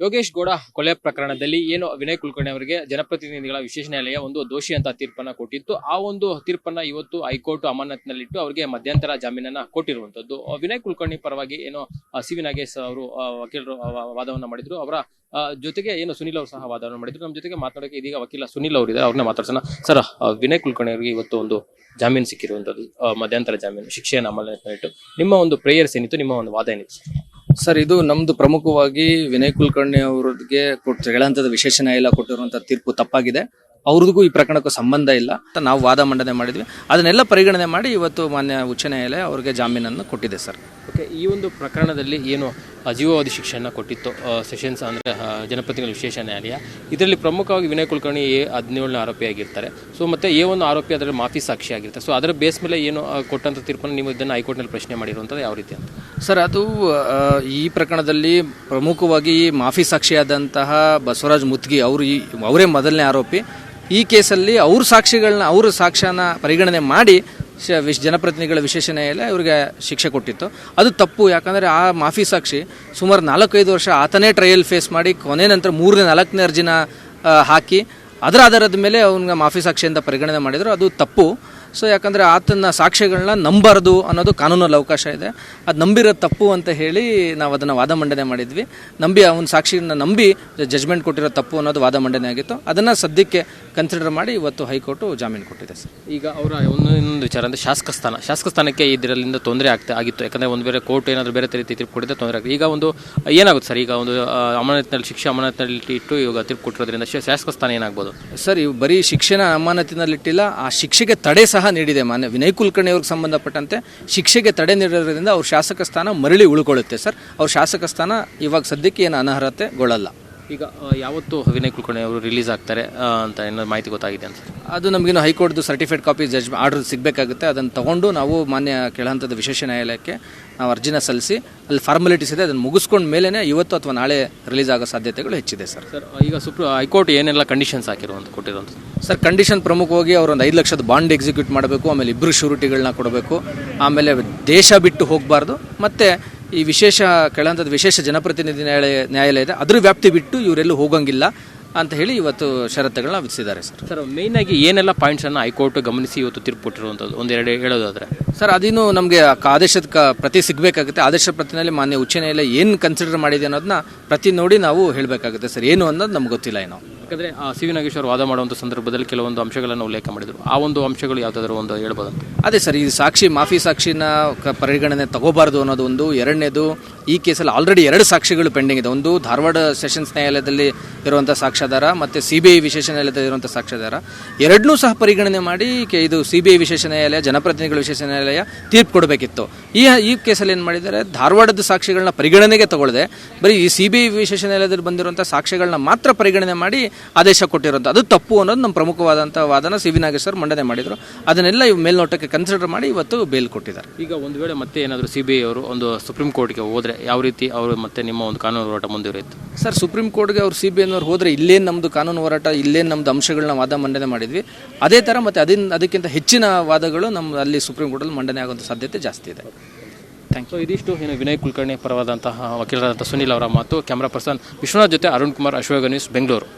ಯೋಗೇಶ್ ಗೌಡ ಕೊಲೆ ಪ್ರಕರಣದಲ್ಲಿ ಏನು ವಿನಯ್ ಕುಲಕರ್ಣಿ ಅವರಿಗೆ ಜನಪ್ರತಿನಿಧಿಗಳ ವಿಶೇಷ ನ್ಯಾಯಾಲಯ ಒಂದು ದೋಷಿ ಅಂತ ತೀರ್ಪನ್ನ ಕೊಟ್ಟಿತ್ತು. ಆ ಒಂದು ತೀರ್ಪನ್ನ ಇವತ್ತು ಹೈಕೋರ್ಟ್ ಅಮಾನತಿನಲ್ಲಿಟ್ಟು ಅವರಿಗೆ ಮಧ್ಯಂತರ ಜಾಮೀನನ್ನ ಕೊಟ್ಟಿರುವಂತದ್ದು. ವಿನಯ್ ಕುಲಕರ್ಣಿ ಪರವಾಗಿ ಏನು ಸಿ.ವಿ. ನಾಗೇಶ್ ಅವರು ವಕೀಲರು ವಾದವನ್ನ ಮಾಡಿದ್ರು. ಅವರ ಜೊತೆಗೆ ಏನು ಸುನಿಲ್ ಅವರು ಸಹ ವಾದವನ್ನು ಮಾಡಿದ್ರು. ನಮ್ಮ ಜೊತೆಗೆ ಮಾತಾಡೋಕೆ ಇದೀಗ ವಕೀಲ ಸುನಿಲ್ ಅವರು ಇದ್ದಾರೆ, ಅವ್ರನ್ನ ಮಾತಾಡ್ಸೋಣ. ಸರ್, ವಿನಯ್ ಕುಲಕರ್ಣಿ ಅವರಿಗೆ ಇವತ್ತು ಒಂದು ಜಾಮೀನು ಸಿಕ್ಕಿರುವಂತದ್ದು, ಮಧ್ಯಂತರ ಜಾಮೀನು, ಶಿಕ್ಷೆಯನ್ನು ಅಮಾನತಿನಲ್ಲಿಟ್ಟು ನಿಮ್ಮ ಒಂದು ಪ್ರೇಯರ್ಸ್ ಏನಿತ್ತು, ನಿಮ್ಮ ಒಂದು ವಾದ ಏನಿತ್ತು? ಸರ್, ಇದು ನಮ್ದು ಪ್ರಮುಖವಾಗಿ ವಿನಯ್ ಕುಲಕರ್ಣಿ ಅವರಿಗೆ ಹೇಳಂತದ ವಿಶೇಷ ನ್ಯಾಯಾಲಯ ಕೊಟ್ಟಿರುವಂತಹ ತೀರ್ಪು ತಪ್ಪಾಗಿದೆ. ಅವ್ರದಿಗೂ ಈ ಪ್ರಕರಣಕ್ಕೂ ಸಂಬಂಧ ಇಲ್ಲ ಅಂತ ನಾವು ವಾದ ಮಂಡನೆ ಮಾಡಿದ್ವಿ. ಅದನ್ನೆಲ್ಲ ಪರಿಗಣನೆ ಮಾಡಿ ಇವತ್ತು ಮಾನ್ಯ ಉಚ್ಚ ನ್ಯಾಯಾಲಯ ಅವರಿಗೆ ಜಾಮೀನನ್ನು ಕೊಟ್ಟಿದೆ ಸರ್. ಓಕೆ, ಈ ಒಂದು ಪ್ರಕರಣದಲ್ಲಿ ಏನು ಜೀವಾವಧಿ ಶಿಕ್ಷೆಯನ್ನು ಕೊಟ್ಟಿತ್ತು ಸೆಷನ್ಸ್ ಅಂದರೆ ಜನಪ್ರತಿನಿಧಿಗಳ ವಿಶೇಷ ನ್ಯಾಯಾಲಯ, ಇದರಲ್ಲಿ ಪ್ರಮುಖವಾಗಿ ವಿನಯ್ ಕುಲಕರ್ಣಿ 17ನೇ ಆರೋಪಿಯಾಗಿರ್ತಾರೆ. ಸೊ ಮತ್ತೆ A1 ಆರೋಪಿ ಅದರಲ್ಲಿ ಮಾಫಿ ಸಾಕ್ಷಿ ಆಗಿರ್ತಾರೆ. ಸೊ ಅದರ ಬೇಸ್ ಮೇಲೆ ಏನು ಕೊಟ್ಟಂಥ ತೀರ್ಪನ್ನು ನೀವು ಇದನ್ನು ಹೈಕೋರ್ಟ್ನಲ್ಲಿ ಪ್ರಶ್ನೆ ಮಾಡಿರುವಂಥದ್ದು ಯಾವ ರೀತಿ ಅಂತ? ಸರ್, ಅದು ಈ ಪ್ರಕರಣದಲ್ಲಿ ಪ್ರಮುಖವಾಗಿ ಮಾಫಿ ಸಾಕ್ಷಿಯಾದಂತಹ ಬಸವರಾಜ್ ಮುತ್ಗಿ ಅವರೇ ಮೊದಲನೇ ಆರೋಪಿ. ಈ ಕೇಸಲ್ಲಿ ಅವ್ರ ಸಾಕ್ಷ್ಯನ ಪರಿಗಣನೆ ಮಾಡಿ ಜನಪ್ರತಿನಿಧಿಗಳ ವಿಶೇಷ ನ್ಯಾಯಾಲಯ ಇವರಿಗೆ ಶಿಕ್ಷೆ ಕೊಟ್ಟಿತ್ತು. ಅದು ತಪ್ಪು. ಯಾಕಂದರೆ ಆ ಮಾಫಿ ಸಾಕ್ಷಿ ಸುಮಾರು 4-5 ವರ್ಷ ಆತನೇ ಟ್ರಯಲ್ ಫೇಸ್ ಮಾಡಿ ಕೊನೆ ನಂತರ 3ನೇ-4ನೇ ಅರ್ಜಿನ ಹಾಕಿ ಅದರ ಆಧಾರದ ಮೇಲೆ ಅವನಿಗೆ ಮಾಫಿ ಸಾಕ್ಷಿಯಿಂದ ಪರಿಗಣನೆ ಮಾಡಿದರು. ಅದು ತಪ್ಪು. ಸೊ ಯಾಕಂದರೆ ಆತನ ಸಾಕ್ಷ್ಯಗಳನ್ನ ನಂಬಾರದು ಅನ್ನೋದು ಕಾನೂನಲ್ಲಿ ಅವಕಾಶ ಇದೆ. ಅದು ನಂಬಿರೋದು ತಪ್ಪು ಅಂತ ಹೇಳಿ ನಾವು ಅದನ್ನು ವಾದ ಮಂಡನೆ ಮಾಡಿದ್ವಿ. ಅವನ ಸಾಕ್ಷಿಯನ್ನು ನಂಬಿ ಜಜ್ಮೆಂಟ್ ಕೊಟ್ಟಿರೋ ತಪ್ಪು ಅನ್ನೋದು ವಾದ ಮಂಡನೆ ಆಗಿತ್ತು. ಅದನ್ನು ಸದ್ಯಕ್ಕೆ ಕನ್ಸಿಡರ್ ಮಾಡಿ ಇವತ್ತು ಹೈಕೋರ್ಟು ಜಾಮೀನು ಕೊಟ್ಟಿದೆ ಸರ್. ಈಗ ಅವರ ಇನ್ನೊಂದು ವಿಚಾರ ಅಂದರೆ ಶಾಸಕ ಸ್ಥಾನಕ್ಕೆ ಇದರಿಂದ ತೊಂದರೆ ಆಗಿತ್ತು. ಯಾಕಂದರೆ ಒಂದು ಬೇರೆ ಕೋರ್ಟ್ ಏನಾದರೂ ಬೇರೆ ರೀತಿ ತೀರ್ಪು ಕೊಟ್ಟಿದ್ದೆ ತೊಂದರೆ ಆಗುತ್ತೆ. ಈಗ ಒಂದು ಏನಾಗುತ್ತೆ ಸರ್, ಈಗ ಒಂದು ಶಿಕ್ಷೆ ಅಮಾನತಿನಲ್ಲಿ ಇಟ್ಟು ಇವಾಗ ತೀರ್ಪು ಕೊಟ್ಟಿರೋದ್ರಿಂದ ಶಾಸಕ ಸ್ಥಾನ ಏನಾಗ್ಬೋದು ಸರ್? ಇವು ಬರೀ ಶಿಕ್ಷೆನ ಅಮಾನತಿನಲ್ಲಿಟ್ಟಿಲ್ಲ, ಆ ಶಿಕ್ಷೆಗೆ ತಡೆ ಸಹ ನೀಡಿದೆ. ಮಾನ್ಯ ವಿನಯ್ ಕುಲಕರ್ಣಿ ಅವ್ರಿಗೆ ಸಂಬಂಧಪಟ್ಟಂತೆ ಶಿಕ್ಷೆಗೆ ತಡೆ ನೀಡಿರೋದ್ರಿಂದ ಅವ್ರ ಶಾಸಕ ಸ್ಥಾನ ಮರಳಿ ಉಳ್ಕೊಳ್ಳುತ್ತೆ ಸರ್. ಅವ್ರ ಶಾಸಕ ಸ್ಥಾನ ಇವಾಗ ಸದ್ಯಕ್ಕೆ ಏನು ಅನರ್ಹತೆಗೊಳ್ಳಲ್ಲ. ಈಗ ಯಾವತ್ತು ವಿನಯ್ ಕುಲಕರ್ಣಿ ಅವರು ರಿಲೀಸ್ ಆಗ್ತಾರೆ ಅಂತ ಏನಾದ್ರು ಮಾಹಿತಿ ಗೊತ್ತಾಗಿದೆ ಅಂತ? ಅದು ನಮಗೇನು ಹೈಕೋರ್ಟ್ದು ಸರ್ಟಿಫೈಡ್ ಕಾಪಿ ಆರ್ಡರ್ ಸಿಗಬೇಕಾಗುತ್ತೆ. ಅದನ್ನು ತಗೊಂಡು ನಾವು ಮಾನ್ಯ ಕೆಳಹಂತದ ವಿಶೇಷ ನ್ಯಾಯಾಲಯಕ್ಕೆ ನಾವು ಅರ್ಜಿನ ಸಲ್ಲಿಸಿ ಅಲ್ಲಿ ಫಾರ್ಮಾಲಿಟೀಸ್ ಇದೆ, ಅದನ್ನು ಮುಗಿಸ್ಕೊಂಡ ಮೇಲೆ ಇವತ್ತು ಅಥವಾ ನಾಳೆ ರಿಲೀಸ್ ಆಗೋ ಸಾಧ್ಯತೆಗಳು ಹೆಚ್ಚಿದೆ ಸರ್. ಈಗ ಹೈಕೋರ್ಟ್ ಏನೆಲ್ಲ ಕಂಡೀಷನ್ಸ್ ಕೊಟ್ಟಿರುವಂಥ ಸರ್? ಕಂಡೀಷನ್ ಪ್ರಮುಖವಾಗಿ ಅವರು ಒಂದು 5 ಲಕ್ಷದ ಬಾಂಡ್ ಎಕ್ಸಿಕ್ಯೂಟ್ ಮಾಡಬೇಕು, ಆಮೇಲೆ 2 ಶ್ಯೂರಿಟಿಗಳನ್ನ ಕೊಡಬೇಕು, ಆಮೇಲೆ ದೇಶ ಬಿಟ್ಟು ಹೋಗಬಾರ್ದು, ಮತ್ತು ಈ ಕೆಳಹಂತದ ವಿಶೇಷ ಜನಪ್ರತಿನಿಧಿ ನ್ಯಾಯಾಲಯ ಇದೆ, ಅದ್ರ ವ್ಯಾಪ್ತಿ ಬಿಟ್ಟು ಇವರೆಲ್ಲೂ ಹೋಗಂಗಿಲ್ಲ ಅಂತ ಹೇಳಿ ಇವತ್ತು ಷರತ್ತುಗಳನ್ನ ವಿಧಿಸಿದ್ದಾರೆ ಸರ್. ಸರ್, ಮೇಯ್ನ್ ಆಗಿ ಏನೆಲ್ಲ ಪಾಯಿಂಟ್ಸನ್ನು ಹೈಕೋರ್ಟ್ ಗಮನಿಸಿ ಇವತ್ತು ತೀರ್ಪು ಕೊಟ್ಟಿರುವಂಥದ್ದು ಒಂದೆರಡು ಹೇಳೋದಾದ್ರೆ? ಸರ್, ಅದಿನ್ನು ನಮಗೆ ಆದೇಶದ ಪ್ರತಿ ಸಿಗಬೇಕಾಗುತ್ತೆ. ಆದೇಶ ಪ್ರತಿನಲ್ಲಿ ಮಾನ್ಯ ಉಚ್ಚ ನ್ಯಾಯಾಲಯ ಏನು ಕನ್ಸಿಡರ್ ಮಾಡಿದೆ ಅನ್ನೋದನ್ನ ಪ್ರತಿ ನೋಡಿ ನಾವು ಹೇಳಬೇಕಾಗುತ್ತೆ ಸರ್. ಏನು ಅನ್ನೋದು ನಮ್ಗೆ ಗೊತ್ತಿಲ್ಲ ಏನೋ. ಯಾಕಂದರೆ ಸಿ.ವಿ. ನಾಗೇಶ್ ಅವರು ವಾದ ಮಾಡುವಂಥ ಸಂದರ್ಭದಲ್ಲಿ ಕೆಲವೊಂದು ಅಂಶಗಳನ್ನು ಉಲ್ಲೇಖ ಮಾಡಿದರು. ಆ ಒಂದು ಅಂಶಗಳು ಯಾವುದಾದ್ರೂ ಒಂದು ಹೇಳ್ಬೋದು? ಅದೇ ಸರ್, ಈ ಮಾಫಿ ಸಾಕ್ಷಿನ ಪರಿಗಣನೆ ತಗೋಬಾರ್ದು ಅನ್ನೋದು ಒಂದು. ಎರಡನೇದು, ಈ ಕೇಸಲ್ಲಿ ಆಲ್ರೆಡಿ 2 ಸಾಕ್ಷಿಗಳು ಪೆಂಡಿಂಗ್ ಇದೆ. ಒಂದು ಧಾರವಾಡ ಸೆಷನ್ಸ್ ನ್ಯಾಯಾಲಯದಲ್ಲಿ ಇರುವಂಥ ಸಾಕ್ಷ್ಯಾಧಾರ ಮತ್ತು CBI ವಿಶೇಷ ನ್ಯಾಯಾಲಯದಲ್ಲಿ ಇರುವಂಥ ಸಾಕ್ಷ್ಯಾಧಾರ, ಎರಡನ್ನೂ ಸಹ ಪರಿಗಣನೆ ಮಾಡಿ ಇದು CBI ವಿಶೇಷ ನ್ಯಾಯಾಲಯ, ಜನಪ್ರತಿನಿಧಿಗಳ ವಿಶೇಷ ನ್ಯಾಯಾಲಯ ತೀರ್ಪು ಕೊಡಬೇಕಿತ್ತು. ಈ ಕೇಸಲ್ಲಿ ಏನು ಮಾಡಿದ್ದಾರೆ, ಧಾರವಾಡದ ಸಾಕ್ಷಿಗಳನ್ನ ಪರಿಗಣನೆಗೆ ತಗೊಳ್ಳದೆ ಬರೀ ಈ CBI ವಿಶೇಷ ನ್ಯಾಯಾಲಯದಲ್ಲಿ ಬಂದಿರುವಂಥ ಸಾಕ್ಷ್ಯಗಳನ್ನ ಮಾತ್ರ ಪರಿಗಣನೆ ಮಾಡಿ ಆದೇಶ ಕೊಟ್ಟಿರೋದು ಅದು ತಪ್ಪು ಅನ್ನೋದು ನಮ್ಮ ಪ್ರಮುಖವಾದಂಥ ವಾದನ ಸಿ.ವಿ. ನಾಗೇಶ್ ಸರ್ ಮಂಡನೆ ಮಾಡಿದರು. ಅದನ್ನೆಲ್ಲ ಮೇಲ್ನೋಟಕ್ಕೆ ಕನ್ಸಿಡರ್ ಮಾಡಿ ಇವತ್ತು ಬೇಲ್ ಕೊಟ್ಟಿದ್ದಾರೆ. ಈಗ ಒಂದು ವೇಳೆ ಮತ್ತೆ ಏನಾದರೂ CBI ಅವರು ಒಂದು ಸುಪ್ರೀಂ ಕೋರ್ಟ್ಗೆ ಹೋದರೆ ಯಾವ ರೀತಿ ಅವರು ಮತ್ತೆ ನಿಮ್ಮ ಒಂದು ಕಾನೂನು ಹೋರಾಟ ಮುಂದುವರಿಯುತ್ತೆ ಸರ್? ಸುಪ್ರೀಂ ಕೋರ್ಟ್ಗೆ ಅವರು CBI ಹೋದರೆ ಇಲ್ಲೇನು ನಮ್ಮದು ಕಾನೂನು ಹೋರಾಟ, ಇಲ್ಲೇನು ನಮ್ಮದು ಅಂಶಗಳನ್ನ ವಾದ ಮಂಡನೆ ಮಾಡಿದ್ವಿ, ಅದೇ ಥರ ಮತ್ತು ಅದಕ್ಕಿಂತ ಹೆಚ್ಚಿನ ವಾದಗಳು ನಮ್ಮ ಅಲ್ಲಿ ಸುಪ್ರೀಂ ಕೋರ್ಟಲ್ಲಿ ಮಂಡನೆ ಆಗುವಂಥ ಸಾಧ್ಯತೆ ಜಾಸ್ತಿ ಇದೆ. Thank you. ಇದಿಷ್ಟು ಏನು ವಿನಯ್ ಕುಲಕರ್ಣಿ ಪರವಾದಂತಹ ವಕೀಲರಾದಂಥ ಸುನಿಲ್ ಅವರ ಮಾತು. ಕ್ಯಾಮ್ರಾ ಪರ್ಸನ್ ವಿಶ್ವನಾಥ್ ಜೊತೆ ಅರುಣ್ ಕುಮಾರ್, ಅಶ್ವಗ ನ್ಯೂಸ್, ಬೆಂಗಳೂರು.